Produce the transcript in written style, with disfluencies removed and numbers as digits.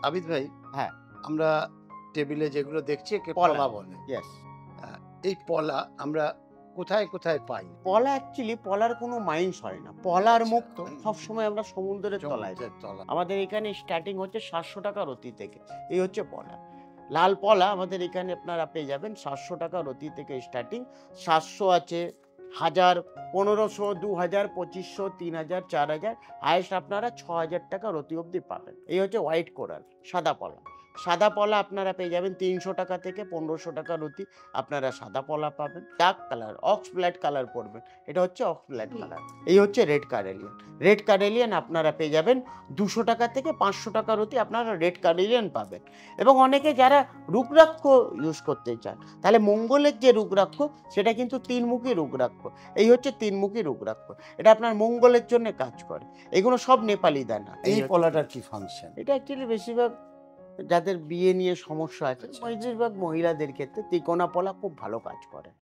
আবিদ ভাই, হ্যাঁ, আমরা টেবিলে যেগুলো দেখছি একে পলা। পলা বলে। ইয়েস। এই পলা আমরা কোথায়, কোথায় পাই? পলা অ্যাকচুয়ালি পলার কোনো মাইন্স হয় না। পলার আচ্ছা, মুখ তো সবসময় আমরা সমুদ্রের তলায় সমুদ্রের পাই। তলা। আমাদের এখানে স্টার্টিং হচ্ছে ৳৭০০ রতি থেকে। এই হচ্ছে পলা। লাল পলা আমাদের এখানে আপনারা পেয়ে যাবেন ৳৭০০ রতি থেকে স্টার্টিং। ৭০০ আছে, ১০০০, ১৫০০, ২০০০, ২৫০০, ৩০০০, ৪০০০, হাইয়েস্ট আপনারা ৳৬০০০ রতি অব্দি পাবেন। এই হচ্ছে হোয়াইট কোরাল, সাদা পলা। সাদা পলা আপনারা পেয়ে যাবেন ৳৩০০ থেকে ৳১৫০০ রতি। আপনারা সাদা পলা পাবেন। Dark colour, ox blood colour পড়বেন। এটা হচ্ছে অক্স ব্লাড কালার। এই হচ্ছে রেড কারেলিয়ান। রেড কারেলিয়ান আপনারা পেয়ে যাবেন ৳২০০ থেকে ৳৫০০ অবধি আপনারা রেড কারেলিয়ান পাবেন। এবং অনেকে যারা রুদ্রাক্ষ ইউজ করতে চান, তাহলে মঙ্গলের যে রুদ্রাক্ষ সেটা কিন্তু ৩ মুখী রুদ্রাক্ষ। এই হচ্ছে ৩ মুখী রুদ্রাক্ষ। এটা আপনার মঙ্গলের জন্যে কাজ করে। এগুলো সব নেপালি দানা। এই হচ্ছে পলাটার কি ফাংশন? এটা অ্যাকচুয়ালি বেশিরভাগ যাদের বিয়ে নিয়ে সমস্যা আছে, আচ্ছা, আচ্ছা। বেশিরভাগ মহিলাদের ক্ষেত্রে তিকোনা পলা খুব ভালো কাজ করে।